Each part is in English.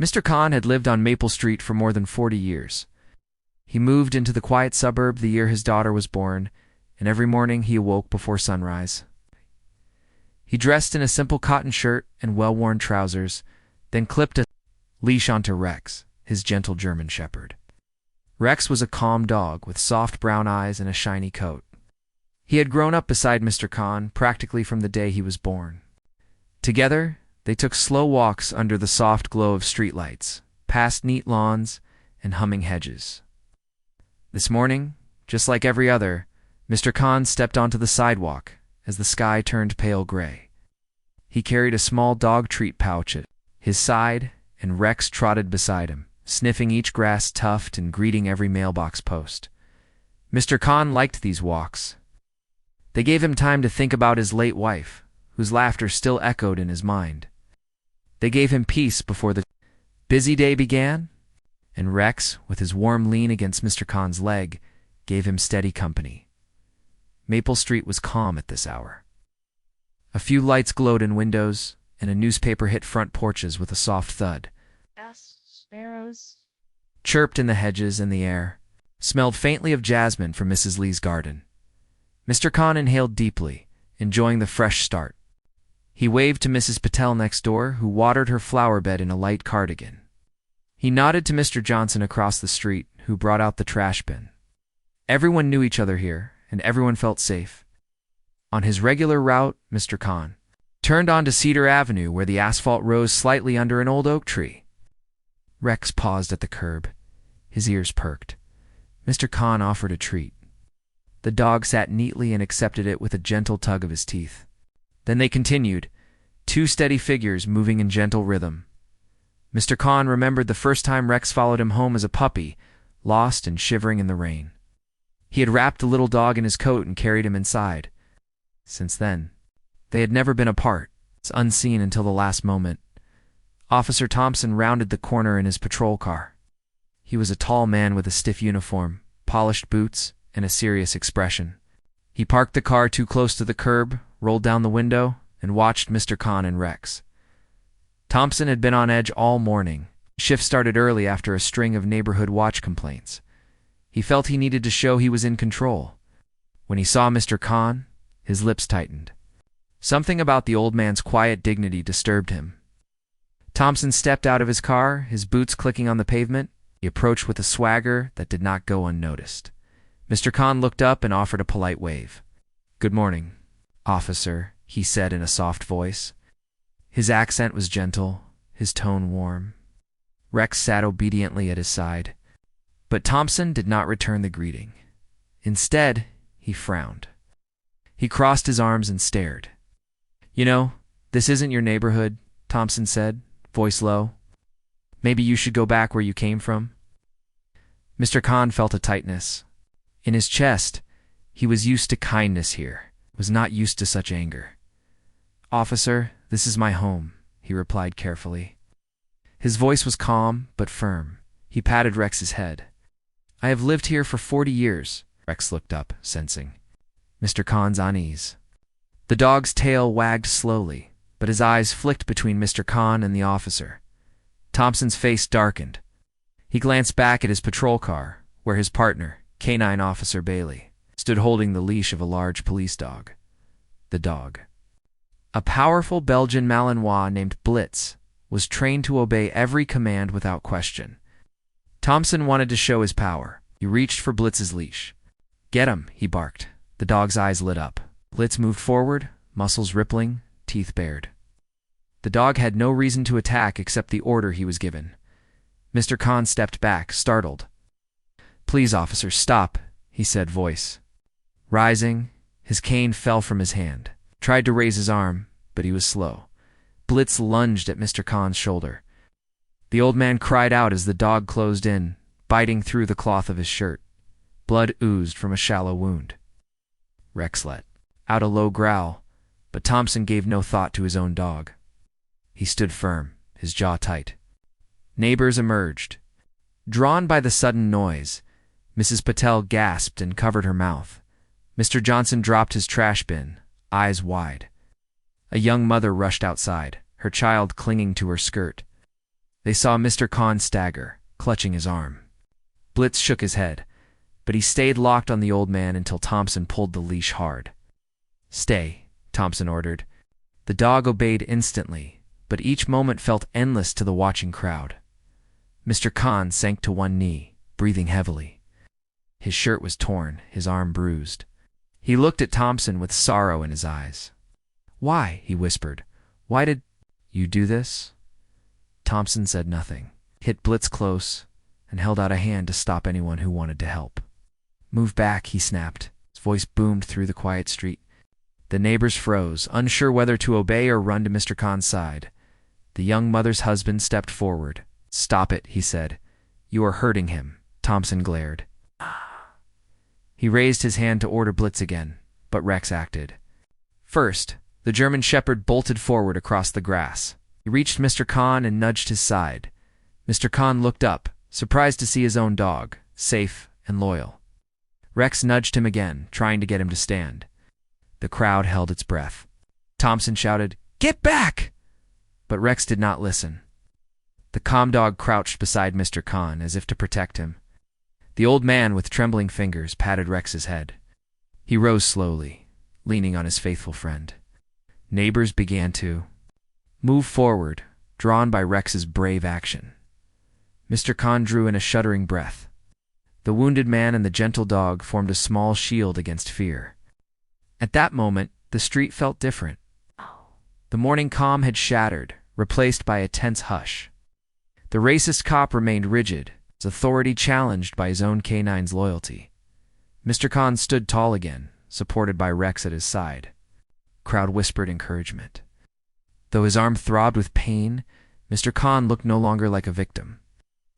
Mr. Khan had lived on Maple Street for more than 40 years. He moved into the quiet suburb the year his daughter was born, and every morning he awoke before sunrise. He dressed in a simple cotton shirt and well-worn trousers, then clipped a leash onto Rex, his gentle German shepherd. Rex was a calm dog with soft brown eyes and a shiny coat. He had grown up beside Mr. Khan practically from the day he was born. Together, they took slow walks under the soft glow of streetlights, past neat lawns and humming hedges. This morning, just like every other, Mr. Khan stepped onto the sidewalk as the sky turned pale gray. He carried a small dog treat pouch at his side, and Rex trotted beside him, sniffing each grass tuft and greeting every mailbox post. Mr. Khan liked these walks. They gave him time to think about his late wife, whose laughter still echoed in his mind. They gave him peace before the busy day began, and Rex, with his warm lean against Mr. Khan's leg, gave him steady company. Maple Street was calm at this hour. A few lights glowed in windows, and a newspaper hit front porches with a soft thud. Sparrows Chirped in the hedges, and the air smelled faintly of jasmine from Mrs. Lee's garden. Mr. Khan inhaled deeply, enjoying the fresh start. He waved to Mrs. Patel next door, who watered her flower bed in a light cardigan. He nodded to Mr. Johnson across the street, who brought out the trash bin. Everyone knew each other here, and everyone felt safe. On his regular route, Mr. Khan turned onto Cedar Avenue, where the asphalt rose slightly under an old oak tree. Rex paused at the curb. His ears perked. Mr. Khan offered a treat. The dog sat neatly and accepted it with a gentle tug of his teeth. Then they continued, two steady figures moving in gentle rhythm. Mr. Khan remembered the first time Rex followed him home as a puppy, lost and shivering in the rain. He had wrapped the little dog in his coat and carried him inside. Since then, they had never been apart, unseen until the last moment. Officer Thompson rounded the corner in his patrol car. He was a tall man with a stiff uniform, polished boots, and a serious expression. He parked the car too close to the curb, rolled down the window, and watched Mr. Khan and Rex. Thompson had been on edge all morning. Shift started early after a string of neighborhood watch complaints. He felt he needed to show he was in control. When he saw Mr. Khan, his lips tightened. Something about the old man's quiet dignity disturbed him. Thompson stepped out of his car, his boots clicking on the pavement. He approached with a swagger that did not go unnoticed. Mr. Khan looked up and offered a polite wave. "Good morning, officer," he said in a soft voice. His accent was gentle, his tone warm. Rex sat obediently at his side. But Thompson did not return the greeting. Instead, he frowned. He crossed his arms and stared. "You know, this isn't your neighborhood," Thompson said, voice low. "Maybe you should go back where you came from." Mr. Khan felt a tightness. In his chest, he was used to kindness here, was not used to such anger. "Officer, this is my home," he replied carefully. His voice was calm but firm. He patted Rex's head. "I have lived here for 40 years. Rex looked up, sensing Mr. Khan's unease. The dog's tail wagged slowly, but his eyes flicked between Mr. Khan and the officer. Thompson's face darkened. He glanced back at his patrol car, where his partner, Canine Officer Bailey, stood holding the leash of a large police dog. The dog, a powerful Belgian Malinois named Blitz, was trained to obey every command without question. Thompson wanted to show his power. He reached for Blitz's leash. "Get him," he barked. The dog's eyes lit up. Blitz moved forward, muscles rippling, teeth bared. The dog had no reason to attack except the order he was given. Mr. Khan stepped back, startled. "Please, officer, stop," he said, voice rising. His cane fell from his hand. Tried to raise his arm, but he was slow. Blitz lunged at Mr. Khan's shoulder. The old man cried out as the dog closed in, biting through the cloth of his shirt. Blood oozed from a shallow wound. Rex let out a low growl, but Thompson gave no thought to his own dog. He stood firm, his jaw tight. Neighbors emerged. Drawn by the sudden noise, Mrs. Patel gasped and covered her mouth. Mr. Johnson dropped his trash bin, eyes wide. A young mother rushed outside, her child clinging to her skirt. They saw Mr. Khan stagger, clutching his arm. Blitz shook his head, but he stayed locked on the old man until Thompson pulled the leash hard. "Stay," Thompson ordered. The dog obeyed instantly, but each moment felt endless to the watching crowd. Mr. Khan sank to one knee, breathing heavily. His shirt was torn, his arm bruised. He looked at Thompson with sorrow in his eyes. "Why?" he whispered. "Why did you do this?" Thompson said nothing, hit Blitz close, and held out a hand to stop anyone who wanted to help. "Move back," he snapped. His voice boomed through the quiet street. The neighbors froze, unsure whether to obey or run to Mr. Khan's side. The young mother's husband stepped forward. "Stop it," he said. "You are hurting him." Thompson glared. He raised his hand to order Blitz again, but Rex acted. First, the German shepherd bolted forward across the grass. He reached Mr. Khan and nudged his side. Mr. Khan looked up, surprised to see his own dog, safe and loyal. Rex nudged him again, trying to get him to stand. The crowd held its breath. Thompson shouted, "Get back!" But Rex did not listen. The calm dog crouched beside Mr. Khan as if to protect him. The old man, with trembling fingers, patted Rex's head. He rose slowly, leaning on his faithful friend. Neighbors began to move forward, drawn by Rex's brave action. Mr. Khan drew in a shuddering breath. The wounded man and the gentle dog formed a small shield against fear. At that moment, the street felt different. The morning calm had shattered, replaced by a tense hush. The racist cop remained rigid, his authority challenged by his own canine's loyalty. Mr. Khan stood tall again, supported by Rex at his side. Crowd whispered encouragement. Though his arm throbbed with pain, Mr. Khan looked no longer like a victim.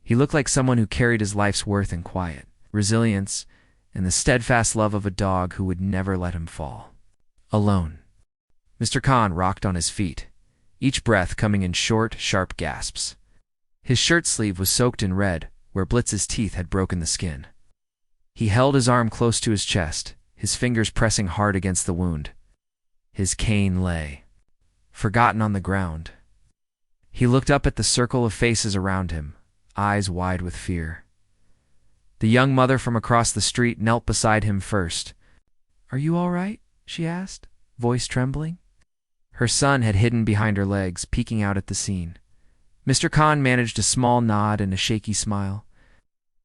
He looked like someone who carried his life's worth in quiet, resilience, and the steadfast love of a dog who would never let him fall. Alone. Mr. Khan rocked on his feet, each breath coming in short, sharp gasps. His shirt sleeve was soaked in red, where Blitz's teeth had broken the skin. He held his arm close to his chest, his fingers pressing hard against the wound. His cane lay, forgotten on the ground. He looked up at the circle of faces around him, eyes wide with fear. The young mother from across the street knelt beside him first. "Are you all right?" she asked, voice trembling. Her son had hidden behind her legs, peeking out at the scene. Mr. Khan managed a small nod and a shaky smile.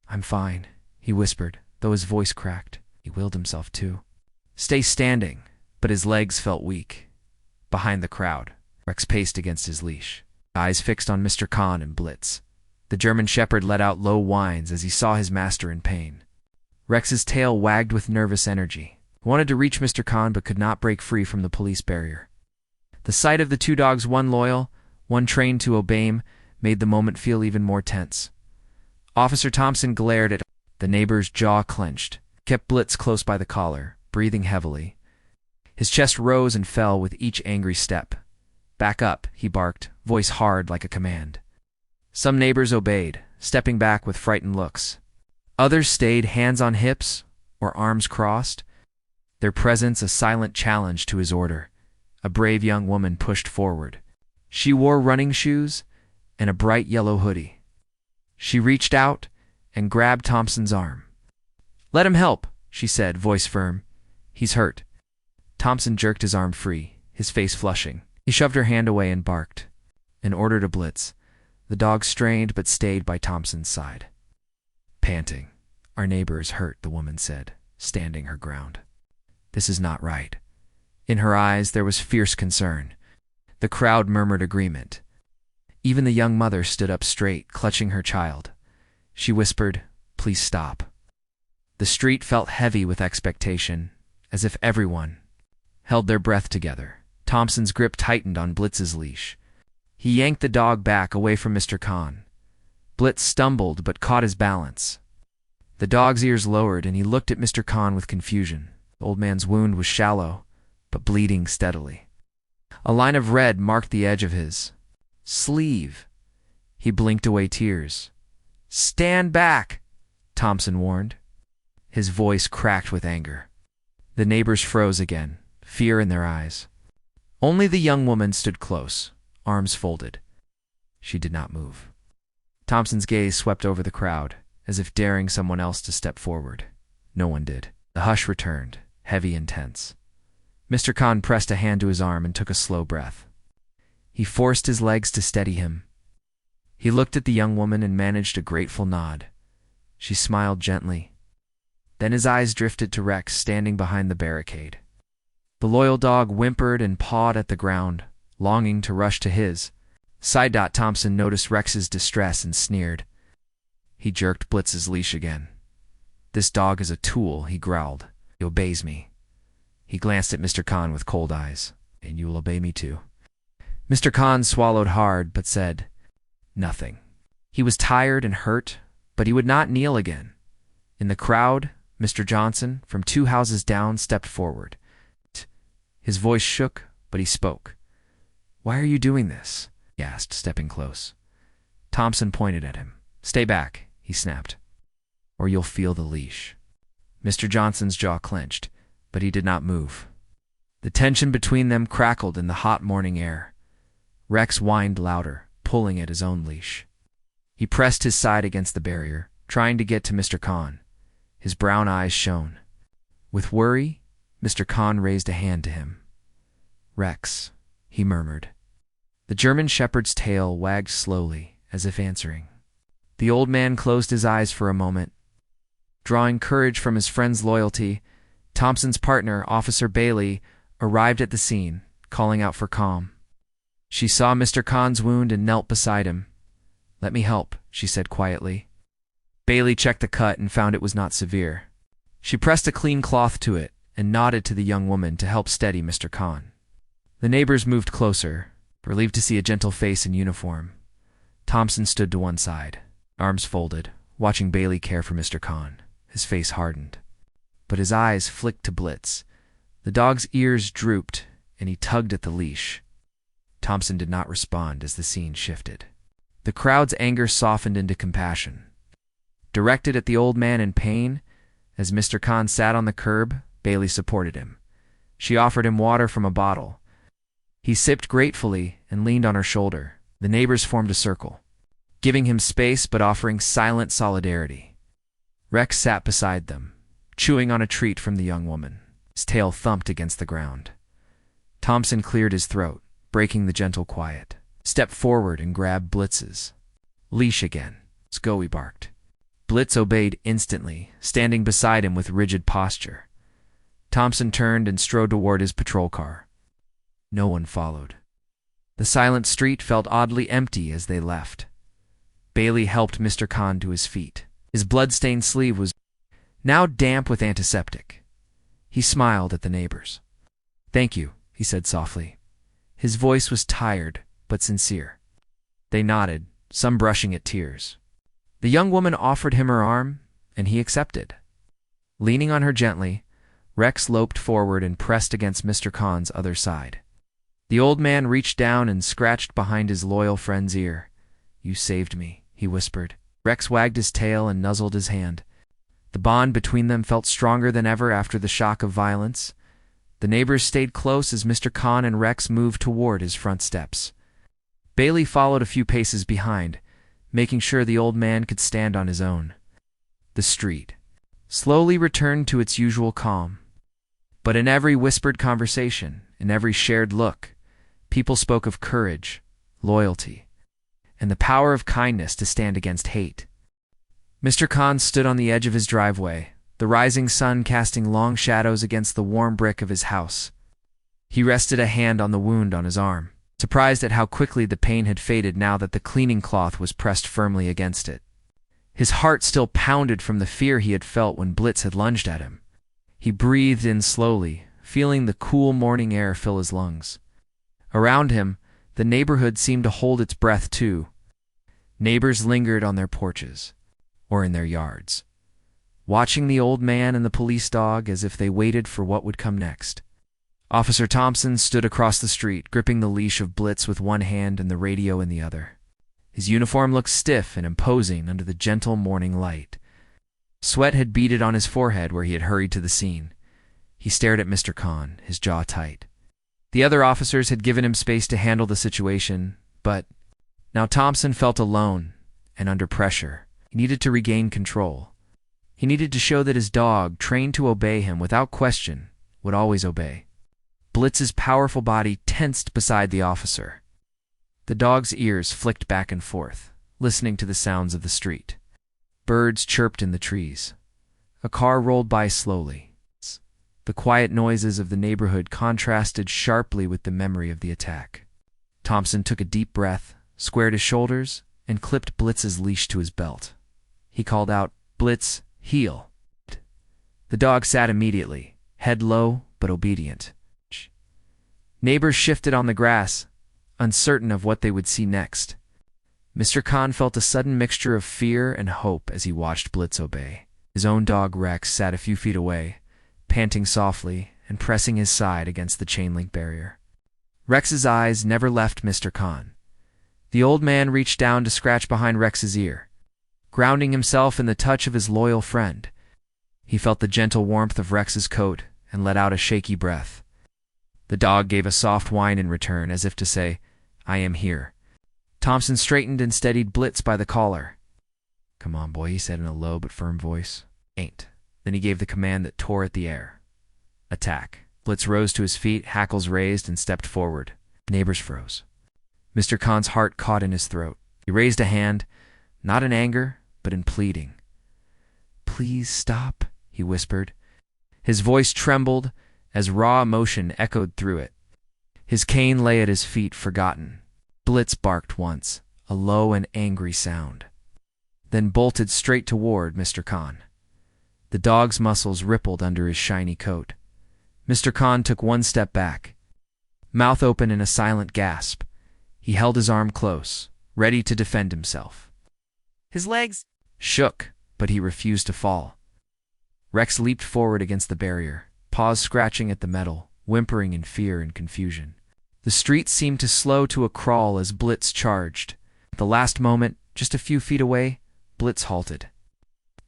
"I'm fine," he whispered, though his voice cracked. He willed himself to stay standing, but his legs felt weak. Behind the crowd, Rex paced against his leash, eyes fixed on Mr. Khan and Blitz. The German shepherd let out low whines as he saw his master in pain. Rex's tail wagged with nervous energy. He wanted to reach Mr. Khan but could not break free from the police barrier. The sight of the two dogs, one loyal, one trained to obey him, made the moment feel even more tense. Officer Thompson glared at the neighbor's jaw clenched, kept Blitz close by the collar, breathing heavily. His chest rose and fell with each angry step. "Back up," he barked, voice hard like a command. Some neighbors obeyed, stepping back with frightened looks. Others stayed, hands on hips or arms crossed, their presence a silent challenge to his order. A brave young woman pushed forward. She wore running shoes and a bright yellow hoodie. She reached out and grabbed Thompson's arm. "Let him help," she said, voice firm. "He's hurt." Thompson jerked his arm free, his face flushing. He shoved her hand away and barked, an order to Blitz. The dog strained but stayed by Thompson's side. Panting, "Our neighbor is hurt," the woman said, standing her ground. "This is not right." In her eyes there was fierce concern. The crowd murmured agreement. Even the young mother stood up straight, clutching her child. She whispered, "Please stop." The street felt heavy with expectation, as if everyone held their breath together. Thompson's grip tightened on Blitz's leash. He yanked the dog back away from Mr. Khan. Blitz stumbled but caught his balance. The dog's ears lowered and he looked at Mr. Khan with confusion. The old man's wound was shallow, but bleeding steadily. A line of red marked the edge of his sleeve. He blinked away tears. "Stand back," Thompson warned. His voice cracked with anger. The neighbors froze again, fear in their eyes. Only the young woman stood close, arms folded. She did not move. Thompson's gaze swept over the crowd, as if daring someone else to step forward. No one did. The hush returned, heavy and tense. Mr. Khan pressed a hand to his arm and took a slow breath. He forced his legs to steady him. He looked at the young woman and managed a grateful nod. She smiled gently. Then his eyes drifted to Rex standing behind the barricade. The loyal dog whimpered and pawed at the ground, longing to rush to his. Thompson noticed Rex's distress and sneered. He jerked Blitz's leash again. "This dog is a tool," he growled. "He obeys me." He glanced at Mr. Khan with cold eyes. "And you will obey me too?" Mr. Khan swallowed hard, but said nothing. He was tired and hurt, but he would not kneel again. In the crowd, Mr. Johnson, from 2 houses down, stepped forward. His voice shook, but he spoke. "Why are you doing this?" he asked, stepping close. Thompson pointed at him. "Stay back," he snapped, "or you'll feel the leash." Mr. Johnson's jaw clenched, but he did not move. The tension between them crackled in the hot morning air. Rex whined louder, pulling at his own leash. He pressed his side against the barrier, trying to get to Mr. Khan. His brown eyes shone. With worry, Mr. Khan raised a hand to him. "Rex," he murmured. The German shepherd's tail wagged slowly, as if answering. The old man closed his eyes for a moment. Drawing courage from his friend's loyalty, Thompson's partner, Officer Bailey, arrived at the scene, calling out for calm. She saw Mr. Khan's wound and knelt beside him. "Let me help," she said quietly. Bailey checked the cut and found it was not severe. She pressed a clean cloth to it and nodded to the young woman to help steady Mr. Khan. The neighbors moved closer, relieved to see a gentle face in uniform. Thompson stood to one side, arms folded, watching Bailey care for Mr. Khan. His face hardened, but his eyes flicked to Blitz. The dog's ears drooped, and he tugged at the leash. Thompson did not respond as the scene shifted. The crowd's anger softened into compassion. Directed at the old man in pain, as Mr. Khan sat on the curb, Bailey supported him. She offered him water from a bottle. He sipped gratefully and leaned on her shoulder. The neighbors formed a circle, giving him space but offering silent solidarity. Rex sat beside them, chewing on a treat from the young woman. His tail thumped against the ground. Thompson cleared his throat, breaking the gentle quiet. Stepped forward and grabbed Blitz's leash again. "Let's go," he barked. Blitz obeyed instantly, standing beside him with rigid posture. Thompson turned and strode toward his patrol car. No one followed. The silent street felt oddly empty as they left. Bailey helped Mr. Khan to his feet. His blood-stained sleeve was now damp with antiseptic. He smiled at the neighbors. "Thank you," he said softly. His voice was tired, but sincere. They nodded, some brushing at tears. The young woman offered him her arm, and he accepted. Leaning on her gently, Rex loped forward and pressed against Mr. Khan's other side. The old man reached down and scratched behind his loyal friend's ear. "You saved me," he whispered. Rex wagged his tail and nuzzled his hand. The bond between them felt stronger than ever after the shock of violence. The neighbors stayed close as Mr. Khan and Rex moved toward his front steps. Bailey followed a few paces behind, making sure the old man could stand on his own. The street slowly returned to its usual calm. But in every whispered conversation, in every shared look, people spoke of courage, loyalty, and the power of kindness to stand against hate. Mr. Khan stood on the edge of his driveway, the rising sun casting long shadows against the warm brick of his house. He rested a hand on the wound on his arm, surprised at how quickly the pain had faded now that the cleaning cloth was pressed firmly against it. His heart still pounded from the fear he had felt when Blitz had lunged at him. He breathed in slowly, feeling the cool morning air fill his lungs. Around him, the neighborhood seemed to hold its breath too. Neighbors lingered on their porches, or in their yards, watching the old man and the police dog as if they waited for what would come next. Officer Thompson stood across the street, gripping the leash of Blitz with one hand and the radio in the other. His uniform looked stiff and imposing under the gentle morning light. Sweat had beaded on his forehead where he had hurried to the scene. He stared at Mr. Khan, his jaw tight. The other officers had given him space to handle the situation, but now Thompson felt alone, and under pressure. He needed to regain control. He needed to show that his dog, trained to obey him without question, would always obey. Blitz's powerful body tensed beside the officer. The dog's ears flicked back and forth, listening to the sounds of the street. Birds chirped in the trees. A car rolled by slowly. The quiet noises of the neighborhood contrasted sharply with the memory of the attack. Thompson took a deep breath, squared his shoulders, and clipped Blitz's leash to his belt. He called out, "Blitz, heel." The dog sat immediately, head low but obedient. Neighbors shifted on the grass, uncertain of what they would see next. Mr. Khan felt a sudden mixture of fear and hope as he watched Blitz obey. His own dog Rex sat a few feet away, panting softly and pressing his side against the chain-link barrier. Rex's eyes never left Mr. Khan. The old man reached down to scratch behind Rex's ear, grounding himself in the touch of his loyal friend. He felt the gentle warmth of Rex's coat and let out a shaky breath. The dog gave a soft whine in return, as if to say, "I am here." Thompson straightened and steadied Blitz by the collar. "Come on, boy," he said in a low but firm voice. "Ain't." Then he gave the command that tore at the air. "Attack." Blitz rose to his feet, hackles raised, and stepped forward. Neighbors froze. Mr. Khan's heart caught in his throat. He raised a hand, not in anger, but in pleading. "Please stop," he whispered. His voice trembled as raw emotion echoed through it. His cane lay at his feet, forgotten. Blitz barked once, a low and angry sound, then bolted straight toward Mr. Khan. The dog's muscles rippled under his shiny coat. Mr. Khan took one step back, mouth open in a silent gasp. He held his arm close, ready to defend himself. His legs shook, but he refused to fall. Rex leaped forward against the barrier, paws scratching at the metal, whimpering in fear and confusion. The street seemed to slow to a crawl as Blitz charged. At the last moment, just a few feet away, Blitz halted.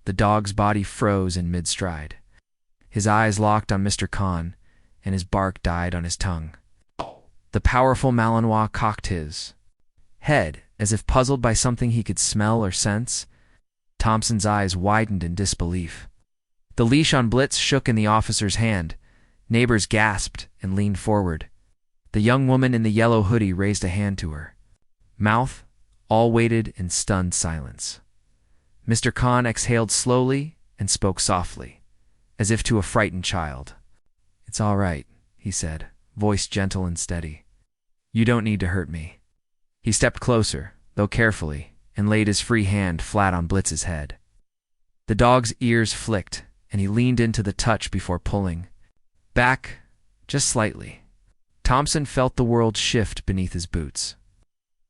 The dog's body froze in mid-stride. His eyes locked on Mr. Khan, and his bark died on his tongue. The powerful Malinois cocked his head, as if puzzled by something he could smell or sense. Thompson's eyes widened in disbelief. The leash on Blitz shook in the officer's hand. Neighbors gasped and leaned forward. The young woman in the yellow hoodie raised a hand to her. Mouth, all waited in stunned silence. Mr. Khan exhaled slowly and spoke softly, as if to a frightened child. "It's all right," he said, voice gentle and steady. "You don't need to hurt me." He stepped closer, though carefully, and laid his free hand flat on Blitz's head. The dog's ears flicked, and he leaned into the touch before pulling back just slightly. Thompson felt the world shift beneath his boots.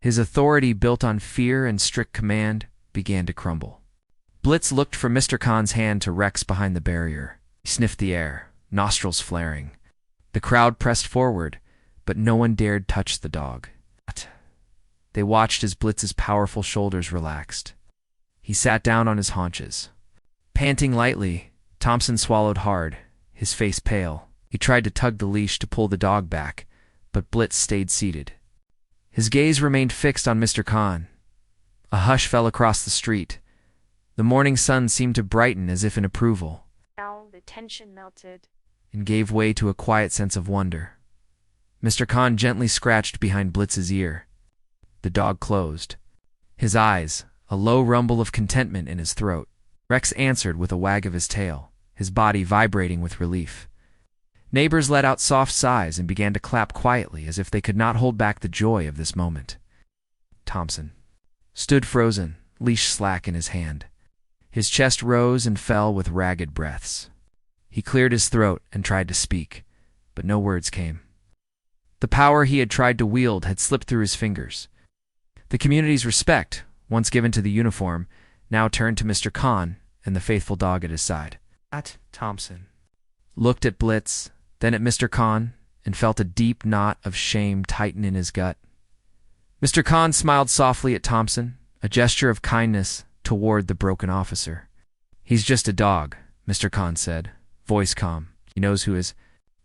His authority, built on fear and strict command, began to crumble. Blitz looked from Mr. Khan's hand to Rex behind the barrier. He sniffed the air, nostrils flaring. The crowd pressed forward, but no one dared touch the dog. They watched as Blitz's powerful shoulders relaxed. He sat down on his haunches. Panting lightly, Thompson swallowed hard, his face pale. He tried to tug the leash to pull the dog back, but Blitz stayed seated. His gaze remained fixed on Mr. Khan. A hush fell across the street. The morning sun seemed to brighten as if in approval. Now the tension melted And gave way to a quiet sense of wonder. Mr. Khan gently scratched behind Blitz's ear. The dog closed. His eyes, a low rumble of contentment in his throat. Rex answered with a wag of his tail, his body vibrating with relief. Neighbors let out soft sighs and began to clap quietly as if they could not hold back the joy of this moment. Thompson stood frozen, leash slack in his hand. His chest rose and fell with ragged breaths. He cleared his throat and tried to speak, but no words came. The power he had tried to wield had slipped through his fingers. The community's respect, once given to the uniform, now turned to Mr. Khan and the faithful dog at his side. Thompson looked at Blitz, then at Mr. Khan, and felt a deep knot of shame tighten in his gut. Mr. Khan smiled softly at Thompson, a gesture of kindness toward the broken officer. "He's just a dog," Mr. Khan said, voice calm. "He knows who his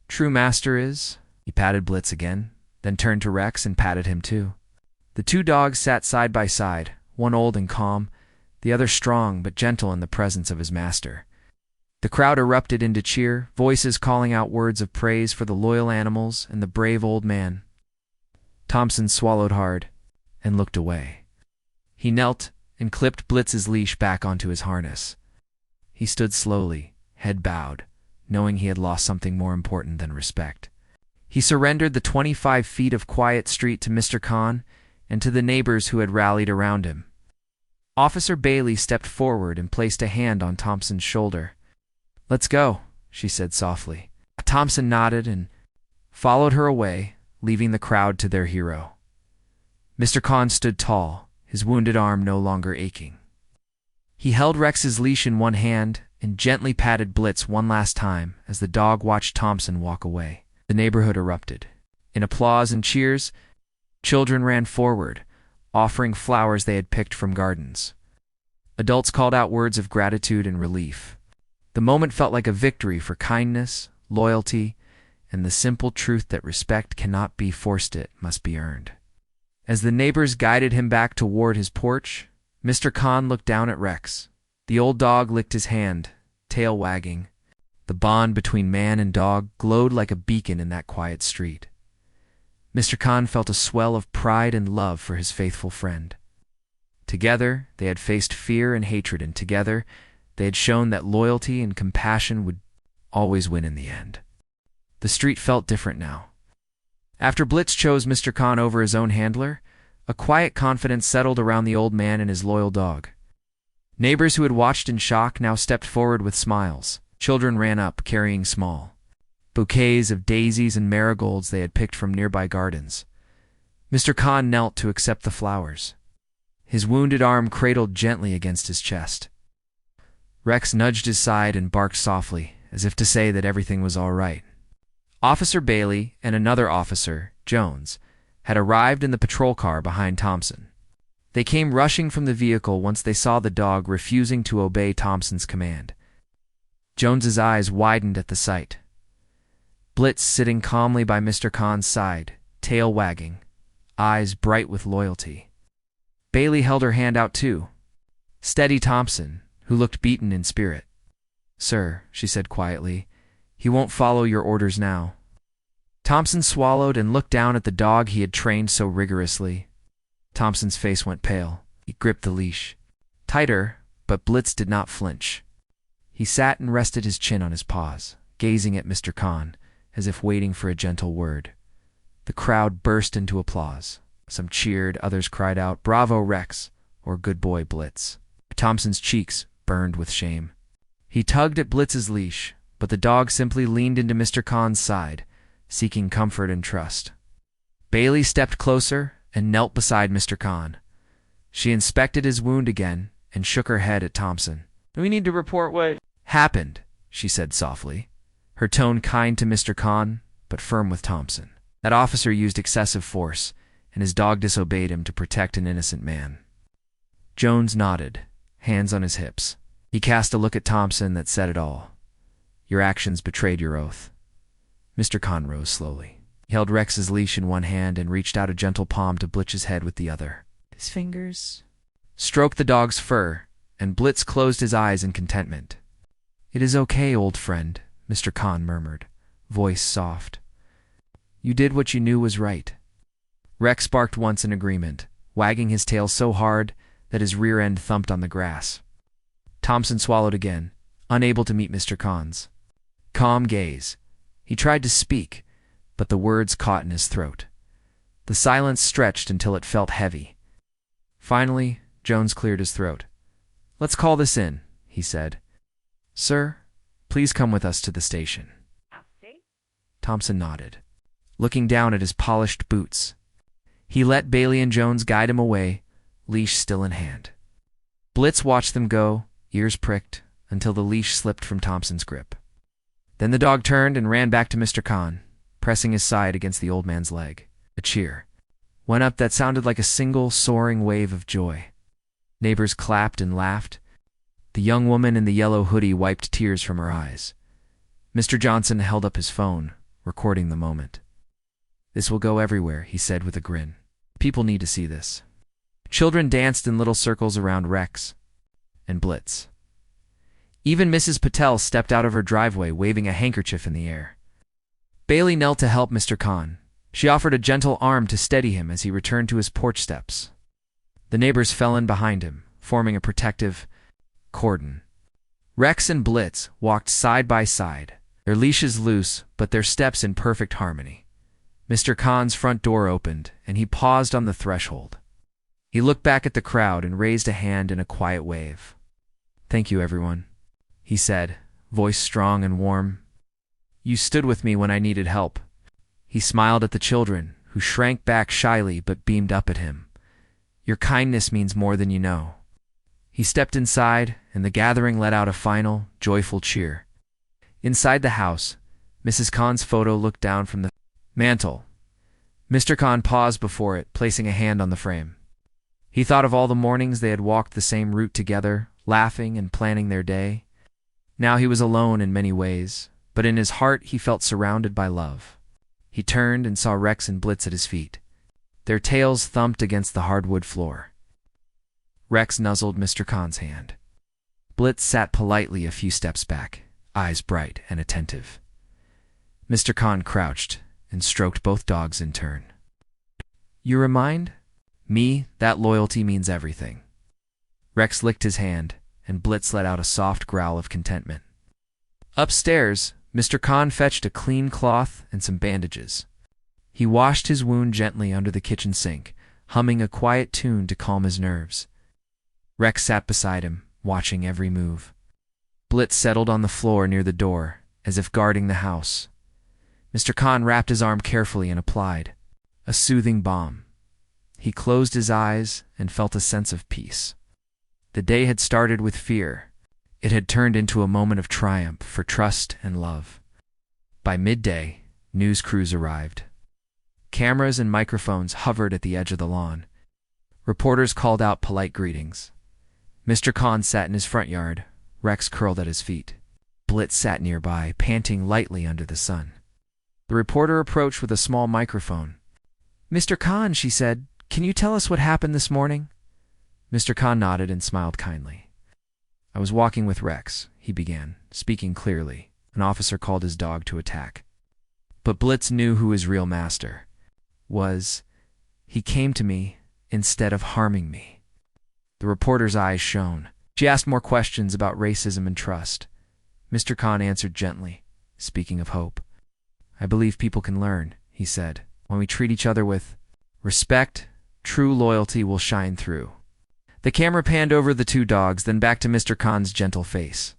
true master is." He patted Blitz again, then turned to Rex and patted him too. The two dogs sat side by side, one old and calm, the other strong but gentle in the presence of his master. The crowd erupted into cheer, voices calling out words of praise for the loyal animals and the brave old man. Thompson swallowed hard and looked away. He knelt and clipped Blitz's leash back onto his harness. He stood slowly, head bowed, knowing he had lost something more important than respect. He surrendered the 25 feet of quiet street to Mr. Khan and to the neighbors who had rallied around him. Officer Bailey stepped forward and placed a hand on Thompson's shoulder. "Let's go," she said softly. Thompson nodded and followed her away, leaving the crowd to their hero. Mr. Khan stood tall, his wounded arm no longer aching. He held Rex's leash in one hand and gently patted Blitz one last time as the dog watched Thompson walk away. The neighborhood erupted. In applause and cheers, children ran forward, offering flowers they had picked from gardens. Adults called out words of gratitude and relief. The moment felt like a victory for kindness, loyalty, and the simple truth that respect cannot be forced, it must be earned. As the neighbors guided him back toward his porch, Mr. Khan looked down at Rex. The old dog licked his hand, tail wagging. The bond between man and dog glowed like a beacon in that quiet street. Mr. Khan felt a swell of pride and love for his faithful friend. Together, they had faced fear and hatred, and together, they had shown that loyalty and compassion would always win in the end. The street felt different now. After Blitz chose Mr. Khan over his own handler, a quiet confidence settled around the old man and his loyal dog. Neighbors who had watched in shock now stepped forward with smiles. Children ran up, carrying small bouquets of daisies and marigolds they had picked from nearby gardens. Mr. Khan knelt to accept the flowers. His wounded arm cradled gently against his chest. Rex nudged his side and barked softly, as if to say that everything was all right. Officer Bailey and another officer, Jones, had arrived in the patrol car behind Thompson. They came rushing from the vehicle once they saw the dog refusing to obey Thompson's command. Jones's eyes widened at the sight. Blitz sitting calmly by Mr. Khan's side, tail wagging, eyes bright with loyalty. Bailey held her hand out too. Steady Thompson, who looked beaten in spirit. "Sir," she said quietly, "he won't follow your orders now." Thompson swallowed and looked down at the dog he had trained so rigorously. Thompson's face went pale. He gripped the leash tighter, but Blitz did not flinch. He sat and rested his chin on his paws, gazing at Mr. Khan, as if waiting for a gentle word. The crowd burst into applause. Some cheered, others cried out, "Bravo, Rex," or "Good boy, Blitz." Thompson's cheeks burned with shame. He tugged at Blitz's leash, but the dog simply leaned into Mr. Khan's side, seeking comfort and trust. Bailey stepped closer and knelt beside Mr. Khan. She inspected his wound again and shook her head at Thompson. "We need to report what happened," she said softly, her tone kind to Mr. Khan, but firm with Thompson. That officer used excessive force, and his dog disobeyed him to protect an innocent man. Jones nodded, hands on his hips. He cast a look at Thompson that said it all. "Your actions betrayed your oath." Mr. Khan rose slowly. He held Rex's leash in one hand and reached out a gentle palm to Blitz's head with the other. His fingers stroked the dog's fur, and Blitz closed his eyes in contentment. "It is okay, old friend," Mr. Khan murmured, voice soft. "You did what you knew was right." Rex barked once in agreement, wagging his tail so hard that his rear end thumped on the grass. Thompson swallowed again, unable to meet Mr. Khan's calm gaze. He tried to speak, but the words caught in his throat. The silence stretched until it felt heavy. Finally, Jones cleared his throat. "Let's call this in," he said. "Sir, please come with us to the station." Thompson nodded, looking down at his polished boots. He let Bailey and Jones guide him away, leash still in hand. Blitz watched them go, ears pricked, until the leash slipped from Thompson's grip. Then the dog turned and ran back to Mr. Khan, pressing his side against the old man's leg. A cheer went up that sounded like a single soaring wave of joy. Neighbors clapped and laughed. The young woman in the yellow hoodie wiped tears from her eyes. Mr. Johnson held up his phone, recording the moment. "This will go everywhere," he said with a grin. "People need to see this." Children danced in little circles around Rex and Blitz. Even Mrs. Patel stepped out of her driveway waving a handkerchief in the air. Bailey knelt to help Mr. Khan. She offered a gentle arm to steady him as he returned to his porch steps. The neighbors fell in behind him, forming a protective cordon. Rex and Blitz walked side by side, their leashes loose but their steps in perfect harmony. Mr. Khan's front door opened, and he paused on the threshold. He looked back at the crowd and raised a hand in a quiet wave. "Thank you, everyone," he said, voice strong and warm. "You stood with me when I needed help." He smiled at the children, who shrank back shyly but beamed up at him. "Your kindness means more than you know." He stepped inside, and the gathering let out a final, joyful cheer. Inside the house, Mrs. Khan's photo looked down from the mantel. Mr. Khan paused before it, placing a hand on the frame. He thought of all the mornings they had walked the same route together, laughing and planning their day. Now he was alone in many ways, but in his heart he felt surrounded by love. He turned and saw Rex and Blitz at his feet. Their tails thumped against the hardwood floor. Rex nuzzled Mr. Khan's hand. Blitz sat politely a few steps back, eyes bright and attentive. Mr. Khan crouched and stroked both dogs in turn. "You remind me that loyalty means everything." Rex licked his hand, and Blitz let out a soft growl of contentment. Upstairs, Mr. Khan fetched a clean cloth and some bandages. He washed his wound gently under the kitchen sink, humming a quiet tune to calm his nerves. Rex sat beside him, watching every move. Blitz settled on the floor near the door, as if guarding the house. Mr. Khan wrapped his arm carefully and applied a soothing balm. He closed his eyes and felt a sense of peace. The day had started with fear. It had turned into a moment of triumph for trust and love. By midday, news crews arrived. Cameras and microphones hovered at the edge of the lawn. Reporters called out polite greetings. Mr. Khan sat in his front yard, Rex curled at his feet. Blitz sat nearby, panting lightly under the sun. The reporter approached with a small microphone. "Mr. Khan," she said, "can you tell us what happened this morning?" Mr. Khan nodded and smiled kindly. "I was walking with Rex," he began, speaking clearly. An officer called his dog to attack. But Blitz knew who his real master was. He came to me instead of harming me. The reporter's eyes shone. She asked more questions about racism and trust. Mr. Khan answered gently, speaking of hope. "I believe people can learn," he said. "When we treat each other with respect, true loyalty will shine through." The camera panned over the two dogs, then back to Mr. Khan's gentle face.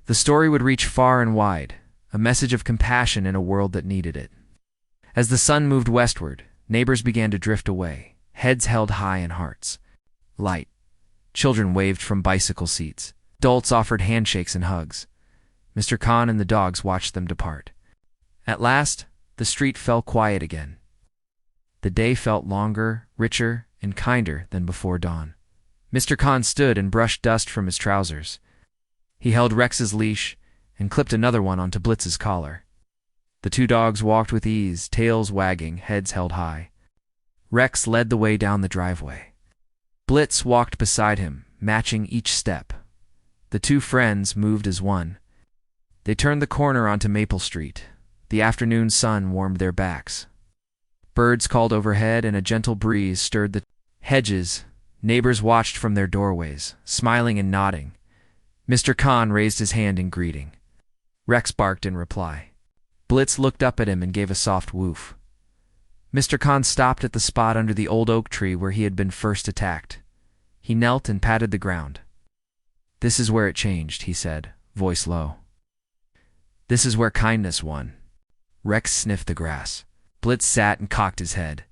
The story would reach far and wide, a message of compassion in a world that needed it. As the sun moved westward, neighbors began to drift away, heads held high and hearts light. Children waved from bicycle seats. Adults offered handshakes and hugs. Mr. Khan and the dogs watched them depart. At last, the street fell quiet again. The day felt longer, richer, and kinder than before dawn. Mr. Khan stood and brushed dust from his trousers. He held Rex's leash and clipped another one onto Blitz's collar. The two dogs walked with ease, tails wagging, heads held high. Rex led the way down the driveway. Blitz walked beside him, matching each step. The two friends moved as one. They turned the corner onto Maple Street. The afternoon sun warmed their backs. Birds called overhead and a gentle breeze stirred the hedges. Neighbors watched from their doorways, smiling and nodding. Mr. Khan raised his hand in greeting. Rex barked in reply. Blitz looked up at him and gave a soft woof. Mr. Khan stopped at the spot under the old oak tree where he had been first attacked. He knelt and patted the ground. "This is where it changed," he said, voice low. "This is where kindness won." Rex sniffed the grass. Blitz sat and cocked his head.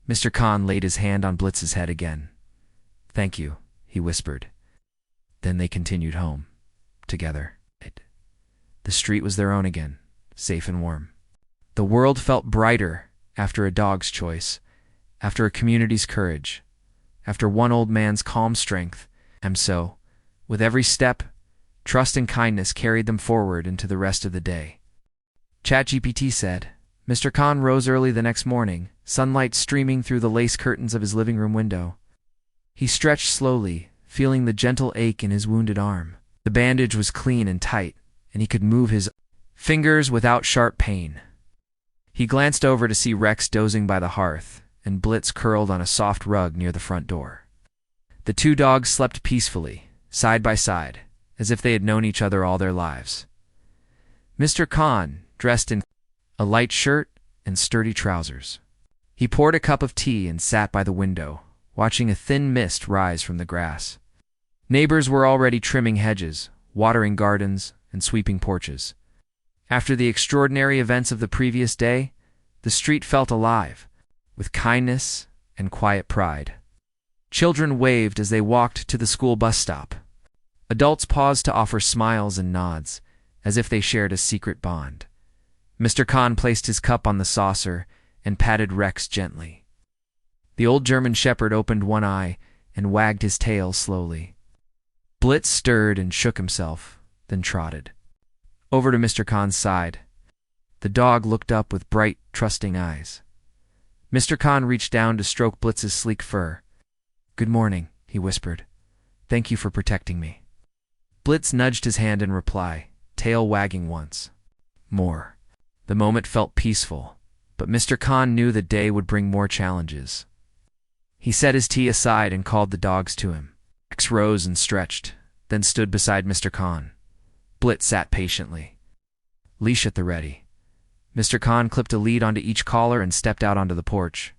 Mr. Khan laid his hand on Blitz's head again. "Thank you," he whispered. Then they continued home, together. The street was their own again, safe and warm. The world felt brighter after a dog's choice, after a community's courage, after one old man's calm strength. And so, with every step, trust and kindness carried them forward into the rest of the day. ChatGPT said, Mr. Khan rose early the next morning, sunlight streaming through the lace curtains of his living room window. He stretched slowly, feeling the gentle ache in his wounded arm. The bandage was clean and tight, and he could move his fingers without sharp pain. He glanced over to see Rex dozing by the hearth, and Blitz curled on a soft rug near the front door. The two dogs slept peacefully, side by side, as if they had known each other all their lives. Mr. Khan, dressed in a light shirt and sturdy trousers. He poured a cup of tea and sat by the window, watching a thin mist rise from the grass. Neighbors were already trimming hedges, watering gardens, and sweeping porches. After the extraordinary events of the previous day, the street felt alive, with kindness and quiet pride. Children waved as they walked to the school bus stop. Adults paused to offer smiles and nods, as if they shared a secret bond. Mr. Khan placed his cup on the saucer and patted Rex gently. The old German shepherd opened one eye and wagged his tail slowly. Blitz stirred and shook himself, then trotted over to Mr. Khan's side. The dog looked up with bright, trusting eyes. Mr. Khan reached down to stroke Blitz's sleek fur. "Good morning," he whispered. "Thank you for protecting me." Blitz nudged his hand in reply, tail wagging once more. The moment felt peaceful, but Mr. Khan knew the day would bring more challenges. He set his tea aside and called the dogs to him. Rex rose and stretched, then stood beside Mr. Khan. Blitz sat patiently, leash at the ready. Mr. Khan clipped a lead onto each collar and stepped out onto the porch.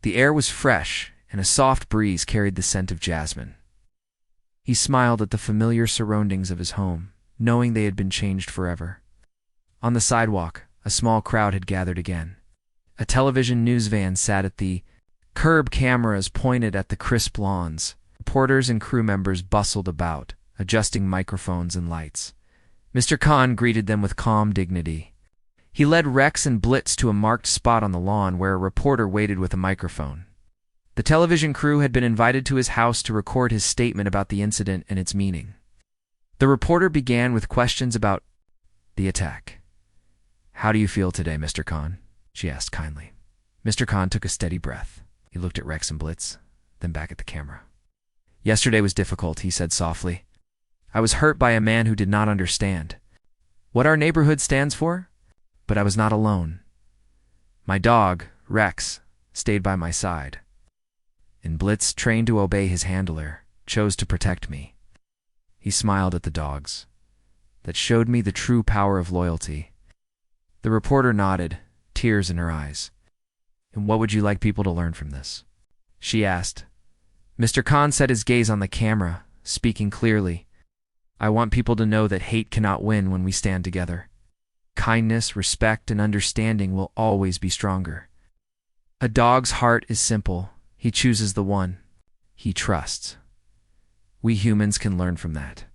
The air was fresh, and a soft breeze carried the scent of jasmine. He smiled at the familiar surroundings of his home, knowing they had been changed forever. On the sidewalk, a small crowd had gathered again. A television news van sat at the curb, cameras pointed at the crisp lawns. Reporters and crew members bustled about, adjusting microphones and lights. Mr. Khan greeted them with calm dignity. He led Rex and Blitz to a marked spot on the lawn where a reporter waited with a microphone. The television crew had been invited to his house to record his statement about the incident and its meaning. The reporter began with questions about the attack. "How do you feel today, Mr. Khan?" she asked kindly. Mr. Khan took a steady breath. He looked at Rex and Blitz, then back at the camera. "Yesterday was difficult," he said softly. "I was hurt by a man who did not understand what our neighborhood stands for, but I was not alone. My dog, Rex, stayed by my side. And Blitz, trained to obey his handler, chose to protect me." He smiled at the dogs. "That showed me the true power of loyalty." The reporter nodded, tears in her eyes. "And what would you like people to learn from this?" she asked. Mr. Khan set his gaze on the camera, speaking clearly. "I want people to know that hate cannot win when we stand together. Kindness, respect, and understanding will always be stronger. A dog's heart is simple. He chooses the one he trusts. We humans can learn from that."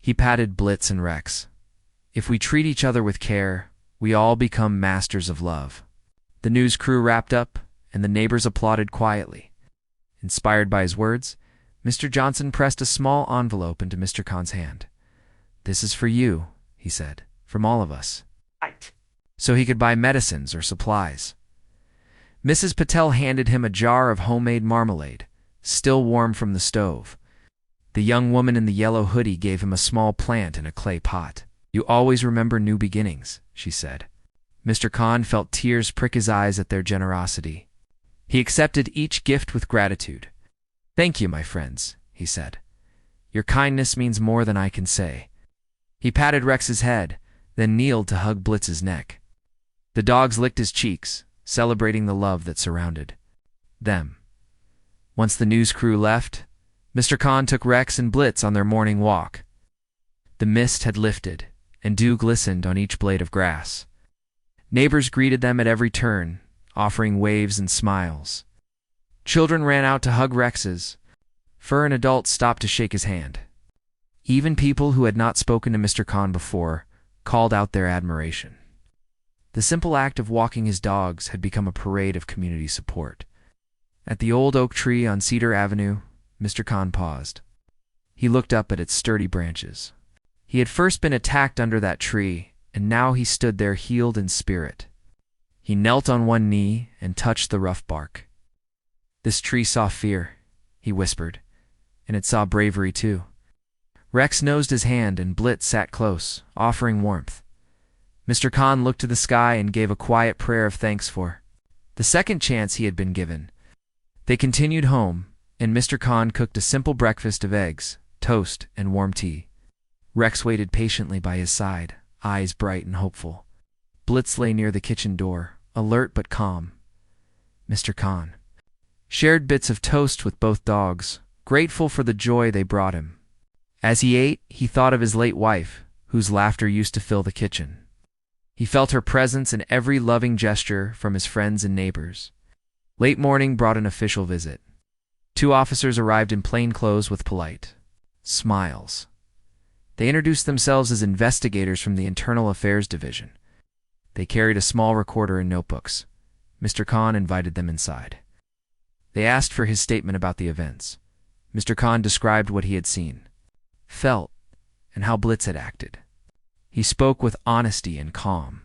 He patted Blitz and Rex. "If we treat each other with care, we all become masters of love." The news crew wrapped up, and the neighbors applauded quietly. Inspired by his words, Mr. Johnson pressed a small envelope into Mr. Khan's hand. "This is for you," he said, "from all of us." Right. So he could buy medicines or supplies. Mrs. Patel handed him a jar of homemade marmalade, still warm from the stove. The young woman in the yellow hoodie gave him a small plant in a clay pot. "You always remember new beginnings," she said. Mr. Khan felt tears prick his eyes at their generosity. He accepted each gift with gratitude. "Thank you, my friends," he said. "Your kindness means more than I can say." He patted Rex's head, then kneeled to hug Blitz's neck. The dogs licked his cheeks, celebrating the love that surrounded them. Once the news crew left, Mr. Khan took Rex and Blitz on their morning walk. The mist had lifted, and dew glistened on each blade of grass. Neighbors greeted them at every turn, offering waves and smiles. Children ran out to hug Rex's fur, and adults stopped to shake his hand. Even people who had not spoken to Mr. Khan before called out their admiration. The simple act of walking his dogs had become a parade of community support. At the old oak tree on Cedar Avenue, Mr. Khan paused. He looked up at its sturdy branches. He had first been attacked under that tree, and now he stood there healed in spirit. He knelt on one knee and touched the rough bark. This tree saw fear. he whispered, and it saw bravery too. Rex nosed his hand and Blitz sat close, offering warmth. Mr. Khan looked to the sky and gave a quiet prayer of thanks for the second chance he had been given. They continued home, and Mr. Khan cooked a simple breakfast of eggs, toast, and warm tea. Rex waited patiently by his side, eyes bright and hopeful. Blitz lay near the kitchen door, alert but calm. Mr. Khan shared bits of toast with both dogs, grateful for the joy they brought him. As he ate, he thought of his late wife, whose laughter used to fill the kitchen. He felt her presence in every loving gesture from his friends and neighbors. Late morning brought an official visit. 2 officers arrived in plain clothes with polite smiles. They introduced themselves as investigators from the Internal Affairs Division. They carried a small recorder and notebooks. Mr. Khan invited them inside. They asked for his statement about the events. Mr. Khan described what he had seen, felt, and how Blitz had acted. He spoke with honesty and calm.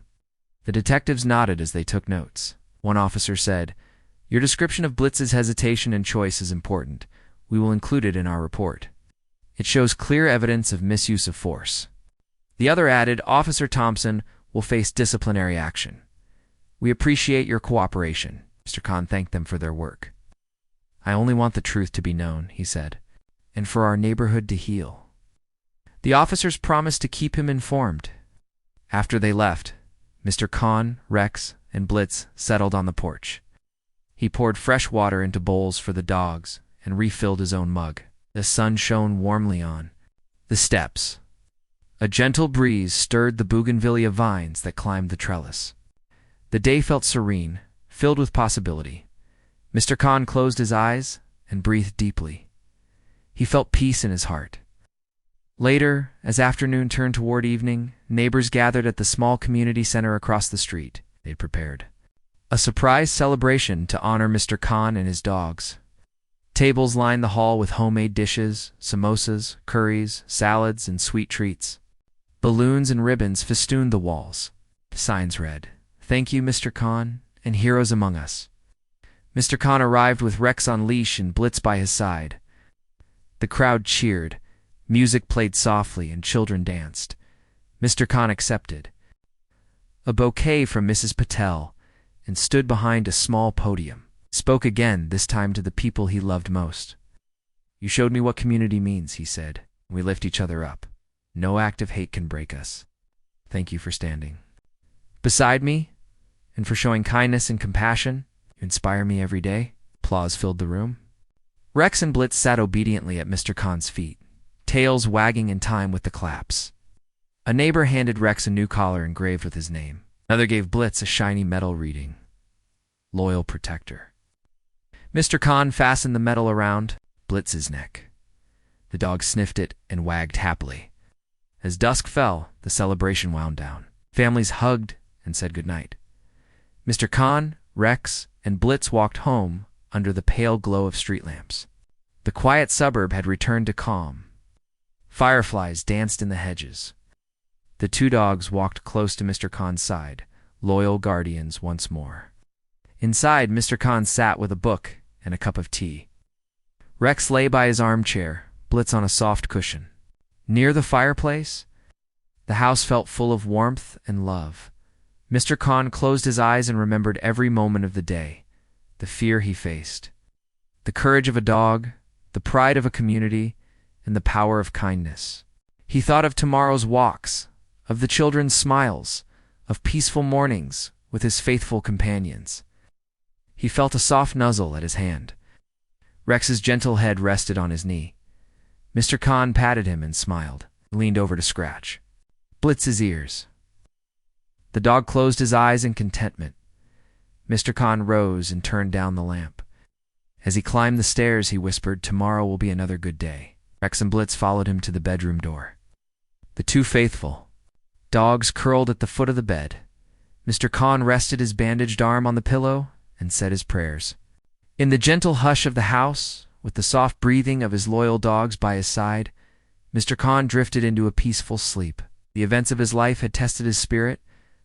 The detectives nodded as they took notes. One officer said, "Your description of Blitz's hesitation and choice is important. We will include it in our report. It shows clear evidence of misuse of force." The other added, "Officer Thompson will face disciplinary action. We appreciate your cooperation." Mr. Khan thanked them for their work. "I only want the truth to be known," he said, "and for our neighborhood to heal." The officers promised to keep him informed. After they left, Mr. Khan, Rex, and Blitz settled on the porch. He poured fresh water into bowls for the dogs and refilled his own mug. The sun shone warmly on the steps. A gentle breeze stirred the bougainvillea vines that climbed the trellis. The day felt serene, filled with possibility. Mr. Khan closed his eyes and breathed deeply. He felt peace in his heart. Later, as afternoon turned toward evening, neighbors gathered at the small community center across the street. They'd prepared a surprise celebration to honor Mr. Khan and his dogs. Tables lined the hall with homemade dishes, samosas, curries, salads, and sweet treats. Balloons and ribbons festooned the walls. Signs read, "Thank you, Mr. Khan, and heroes among us." Mr. Khan arrived with Rex on leash and Blitz by his side. The crowd cheered. Music played softly and children danced. Mr. Khan accepted a bouquet from Mrs. Patel and stood behind a small podium. Spoke again, this time to the people he loved most. "You showed me what community means," he said. "We lift each other up. No act of hate can break us. Thank you for standing beside me and for showing kindness and compassion. You inspire me every day." Applause filled the room. Rex and Blitz sat obediently at Mr. Khan's feet, tails wagging in time with the claps. A neighbor handed Rex a new collar engraved with his name. Another gave Blitz a shiny medal reading, "Loyal Protector." Mr. Khan fastened the medal around Blitz's neck. The dog sniffed it and wagged happily. As dusk fell, the celebration wound down. Families hugged and said goodnight. Mr. Khan, Rex, and Blitz walked home under the pale glow of street lamps. The quiet suburb had returned to calm. Fireflies danced in the hedges. The 2 dogs walked close to Mr. Khan's side, loyal guardians once more. Inside, Mr. Khan sat with a book and a cup of tea. Rex lay by his armchair, Blitz on a soft cushion. Near the fireplace, the house felt full of warmth and love. Mr. Khan closed his eyes and remembered every moment of the day, the fear he faced, the courage of a dog, the pride of a community, and the power of kindness. He thought of tomorrow's walks, of the children's smiles, of peaceful mornings with his faithful companions. He felt a soft nuzzle at his hand. Rex's gentle head rested on his knee. Mr. Khan patted him and smiled, leaned over to scratch Blitz's ears. The dog closed his eyes in contentment. Mr. Khan rose and turned down the lamp. As he climbed the stairs, he whispered, "Tomorrow will be another good day." Rex and Blitz followed him to the bedroom door. The 2 faithful dogs curled at the foot of the bed. Mr. Khan rested his bandaged arm on the pillow and said his prayers. In the gentle hush of the house, with the soft breathing of his loyal dogs by his side, Mr. Khan drifted into a peaceful sleep. The events of his life had tested his spirit,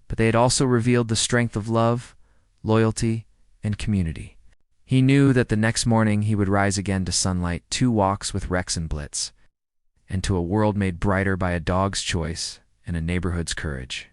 but they had also revealed the strength of love, loyalty, and community. He knew that the next morning he would rise again to sunlight, 2 walks with Rex and Blitz, and to a world made brighter by a dog's choice and a neighborhood's courage.